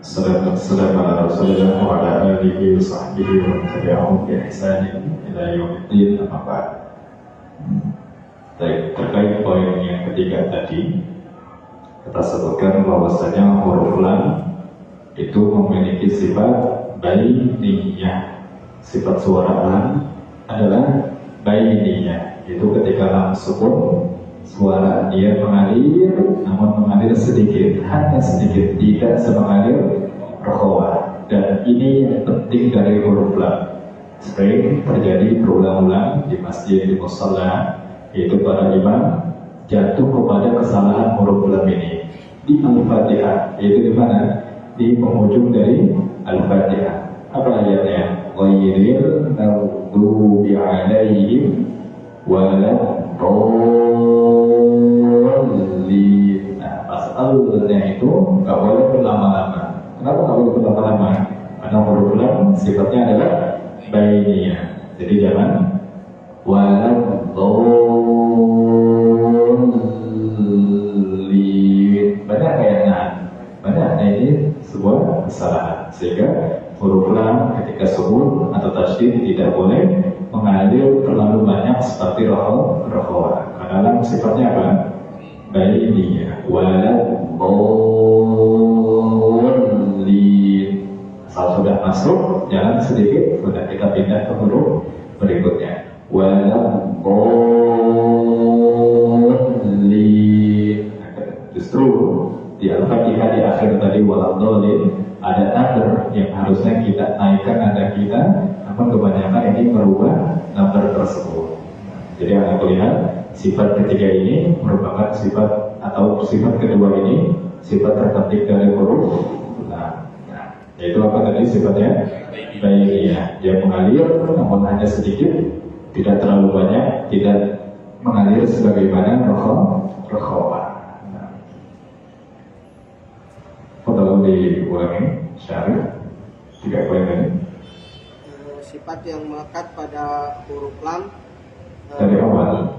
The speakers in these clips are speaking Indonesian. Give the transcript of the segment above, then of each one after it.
والسلام على رسول الله وعلى آله وصحبه ومن تبعهم بإحسان إلى يوم الدين. أما بعد. Terkait poin yang ketiga tadi, kita sebutkan bahwasanya huruf lam itu memiliki sifat bainiyah. Sifat suara lam adalah bainiyah, itu ketika lam sukun suara dia mengalir, namun mengalir sedikit, hanya sedikit, tidak semengalir rokhawah. Dan ini yang penting dari huruf lam. Sering terjadi berulang-ulang di masjid, di musalla, yaitu para imam jatuh kepada kesalahan huruf lam ini di Al-Fatihah, yaitu di mana? Di penghujung dari Al-Fatihah. Apa ayatnya? Ghairil maghdubi alaihim waladdallin. Nah, pas al-nya itu nggak boleh berlama-lama. Kenapa nggak boleh berlama-lama? Karena huruf lam sifatnya adalah bainiyah. Jadi jangan waladdallin. Banyak kayaknya. Banyaknya ini sebuah kesalahan. Sehingga huruf lam ketika sukun atau tasydid tidak boleh mengalir terlalu banyak seperti rokhawah. Karena lam sifatnya apa? Bainiyah. Waladdallin. Asal sudah masuk, jalan sedikit, sudah kita pindah ke huruf berikutnya. Waladdallin. Justru di Al-Fatihah di akhir tadi waladdallin ada number yang harusnya kita naikkan nada kita, namun kebanyakan ini merubah number tersebut. Jadi Anda lihat sifat ketiga ini merupakan sifat atau sifat kedua ini sifat terpenting dari huruf lam. Nah, yaitu apa tadi sifatnya? Bainiyah. Dia mengalir namun hanya sedikit, tidak terlalu banyak, tidak mengalir sebagaimana rokhawah. Kalau diulangi syarih 3 poin tadi. Sifat yang melekat pada huruf lam Dari awal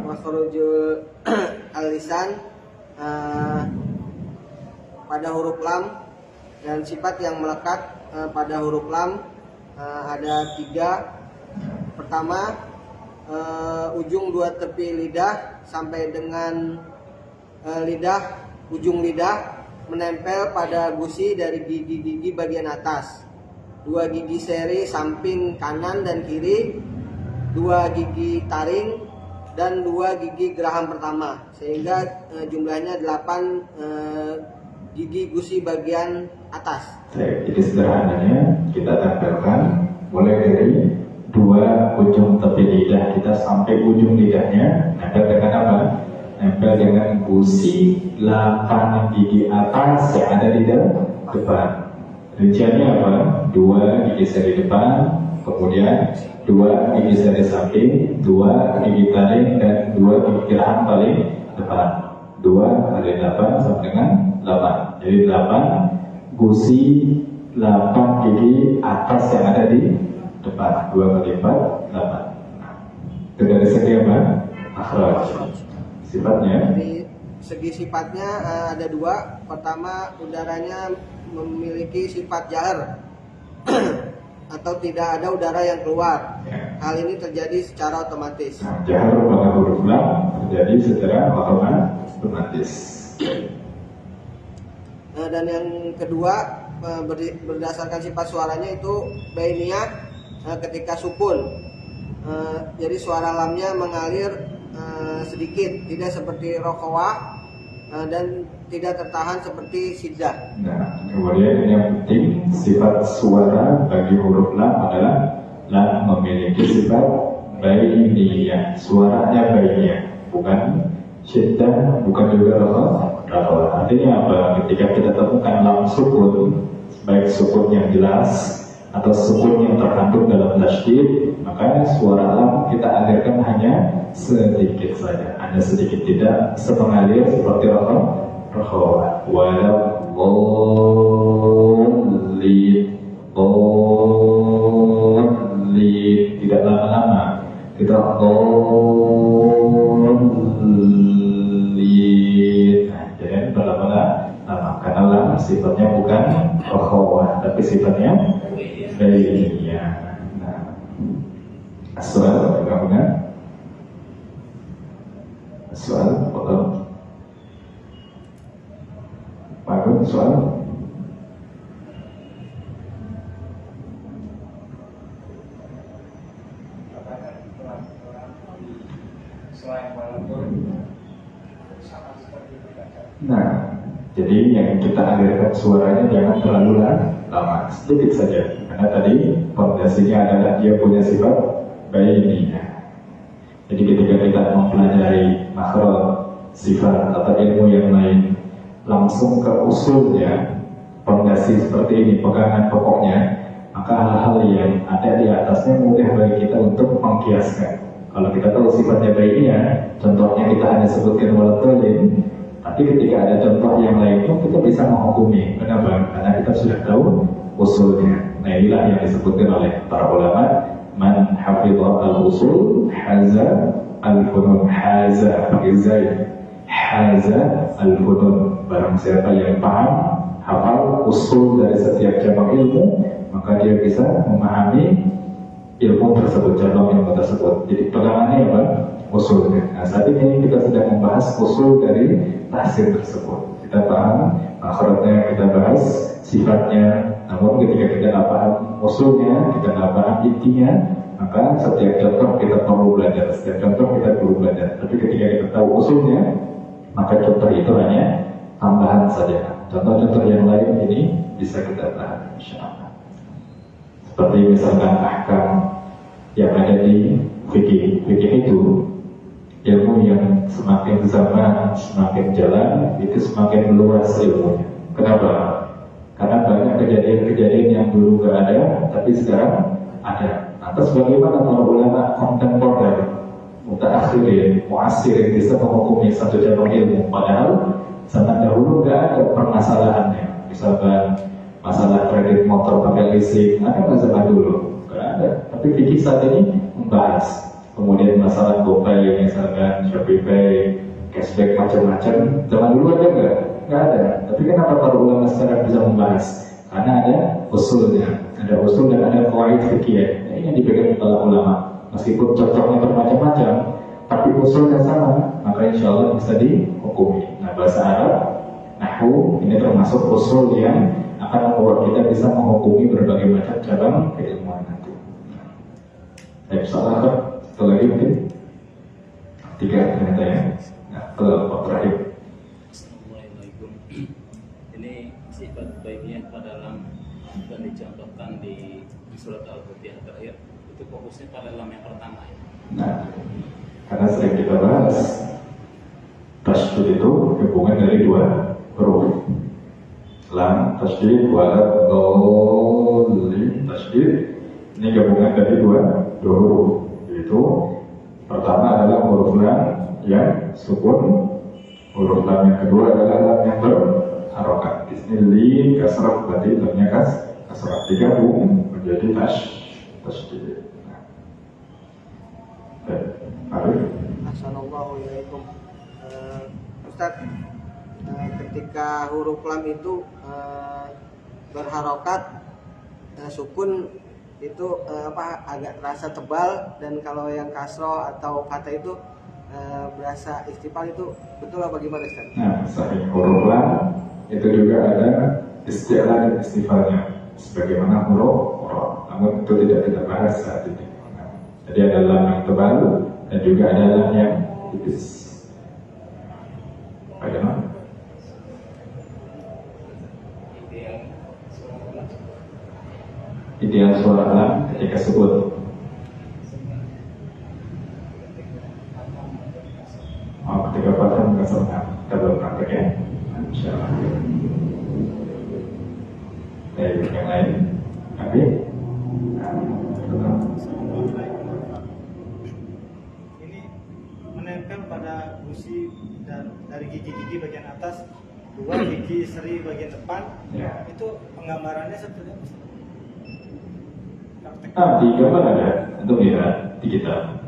makhrajul al-lisan pada huruf lam, dan sifat yang melekat pada huruf lam ada 3. Pertama, ujung 2 tepi lidah sampai dengan ujung lidah menempel pada gusi dari gigi-gigi bagian atas, 2 gigi seri samping kanan dan kiri, 2 gigi taring, dan 2 gigi geraham pertama, sehingga jumlahnya 8 gigi gusi bagian atas. Jadi sederhananya kita tampilkan mulai dari 2 ujung tepi lidah kita sampai ujung lidahnya nempel dengan apa? Nempel dengan gusi 8 gigi atas yang ada di depan. Rinciannya apa? 2 gigi seri depan, kemudian 2 gigi seri samping, 2 gigi taring, dan 2 gigi geraham paling depan. 2 kali 8 sama dengan 8. Jadi 8 gusi 8 gigi atas yang ada di depan. 2 kali 4, 8. Itu dari segi apa? Akhraj. Sifatnya? Dari segi sifatnya ada 2. Pertama, udaranya memiliki sifat jahar atau tidak ada udara yang keluar. Hal ini terjadi secara otomatis. Jahar pada huruf lam terjadi secara otomatis. Dan yang kedua, berdasarkan sifat suaranya itu bainiyah ketika sukun. Jadi suara lamnya mengalir sedikit, tidak seperti rokhawah dan tidak tertahan seperti siddah. Nah, kemudian yang penting sifat suara bagi huruf lam adalah lam memiliki sifat bainiyah. Suaranya bainiyah, bukan syiddah, bukan juga rokhawah. Artinya apa? Ketika kita temukan lam sukun, baik sukun yang jelas atau sukun yang terkandung dalam tasydid, maka suara lam kita alirkan hanya sedikit saja, hanya sedikit, tidak semengalir seperti rokhawah. Waladdallin, tidak lama-lama, kita dallin. Nah, jadi berlama-lama. sifatnya bukan ukhwah, tapi sifatnya bainiyah. Nah, soal bagaimana? Soal atau bagus soal? Nah, jadi yang kita alirkan suaranya jangan terlalu lama, sedikit saja. Karena tadi fondasinya adalah dia punya sifat bainiyah. Jadi ketika kita mempelajari makhraj, sifat atau ilmu yang lain, langsung ke usulnya, fondasi seperti ini, pegangan pokoknya, maka hal-hal yang ada di atasnya mudah bagi kita untuk mengkiaskan. Kalau kita tahu sifatnya bainiyah, contohnya kita hanya sebutkan waladhdallin, tapi ketika ada contoh yang lain pun kita bisa menghukumi. Kenapa? Karena kita sudah tahu usulnya. Nah, inilah yang disebutkan oleh para ulama, man hafidha al-usul haza al-funun. Haza pakai zai, haza al-funun. Barang siapa yang paham, hafal usul dari setiap cabang ilmu, maka dia bisa memahami ilmu tersebut, cabang ilmu tersebut. Jadi pegangannya apa? Usulnya. Nah, saat ini kita sedang membahas usul dari tafsir tersebut. Kita paham makhrajnya, kita bahas sifatnya. Namun ketika kita tidak paham usulnya, kita tidak paham intinya, maka setiap contoh kita perlu belajar, setiap contoh kita perlu belajar. Tapi ketika kita tahu usulnya, maka contoh itu hanya tambahan saja. Contoh-contoh yang lain ini bisa kita paham, insyaallah. Seperti misalkan ahkam yang ada di fikih. Fikih itu ilmu yang semakin zaman, semakin jalan, itu semakin luas ilmunya. Kenapa? Karena banyak kejadian-kejadian yang dulu gak ada, tapi sekarang ada. Lantas bagaimana para ulama kontemporer, mutaakhirin, muasirin bisa menghukumi satu cabang ilmu? Padahal zaman dahulu gak ada permasalahannya. Misalkan masalah kredit motor pakai leasing, ada nggak zaman dulu? Gak ada. Tapi fikih saat ini membahas. Kemudian masalah GoPay, misalkan Shopee Pay, cashback macam-macam, zaman dulu ada nggak? Nggak ada. Tapi kenapa para ulama sekarang bisa membahas? Karena ada usulnya, ada usul dan ada qawaid fikih. Nah, ini yang dipegang oleh ulama. Meskipun contohnya bermacam-macam, tapi usulnya sama, maka insya Allah bisa dihukumi. Nah, bahasa Arab, nahwu ini termasuk usul yang akan membuat kita bisa menghukumi berbagai macam cabang keilmuan nanti. Nah, salah kan? Satu lagi mungkin 3 ternyata ya. Nah, kalau terakhir. Assalamualaikum. Ini sifat bainiyah pada lam dan dicontohkan di surat Al-Fatihah terakhir. Itu fokusnya pada lam yang pertama ya. Nah, karena sering kita bahas tasydid itu gabungan dari 2 huruf. Lam tasydid, walad, dhalin tasydid. Ini gabungan dari 2 huruf. Itu pertama adalah huruf lam yang sukun, huruf lam yang kedua adalah lam yang berharokat. Di sini lin kasrah, berarti lamnya kasrah digabung menjadi tasydid. Arif. Assalamualaikum. Ustaz, ketika huruf lam itu berharokat, sukun itu agak terasa tebal, dan kalau yang kasroh atau kata itu berasa istifal, itu betul apa gimana Ustaz? Nah, sahih huruf lam itu juga ada istilah dan istifalnya sebagaimana huruf roh. Namun itu tidak kita bahas saat ini. Jadi ada lam yang tebal dan juga ada lam yang tipis. Bagaimana? Ideal suara lam ketika sebut. Ketika fathah mengesahkan. Kita belum praktek ya. Insyaallah. Yang lain, Abi. Ini menempel pada gusi dan dari gigi-gigi bagian atas, 2 gigi seri bagian depan. Ya. Itu penggambarannya seperti apa? Di gambar ada, untuk lihat di kitab.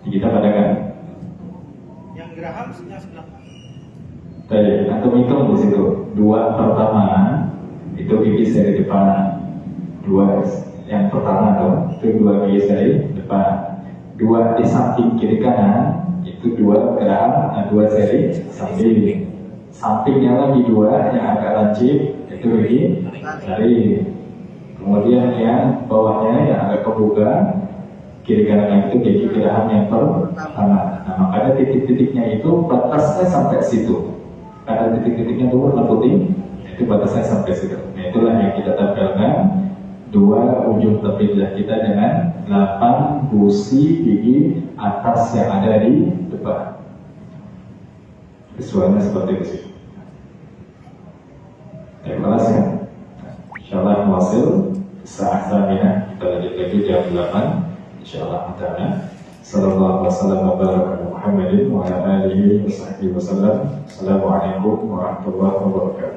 Di kitab ada kan? Yang geraham yang sebelah mana? Baik, antum hitung di situ. Dua pertama itu gigi seri depan. Dua yang pertama dong, itu dua gigi seri depan. Dua di samping kiri kanan itu dua geraham, dua seri samping. Sampingnya lagi dua yang agak lancip itu gigi seri. Kemudian yang bawahnya yang agak kebuka kiri kanan itu gigi geraham yang pertama. Nah, makanya titik-titiknya itu batasnya sampai situ. Karena titik-titiknya itu warna putih, itu batasnya sampai situ. Nah, itulah yang kita tampilkan dua ujung tepi lidah kita dengan 8 gusi gigi atas yang ada di depan. Visualnya seperti itu sih. Terima kasih. Insyaallah hasil saat samina kita lanjut lagi jam 8. Insyaallah ta'ala. Sallallahu alaihi wasallam wa baraka ala Muhammadin wa ala alihi wa sahbihi wasallam. Assalamualaikum warahmatullahi wabarakatuh.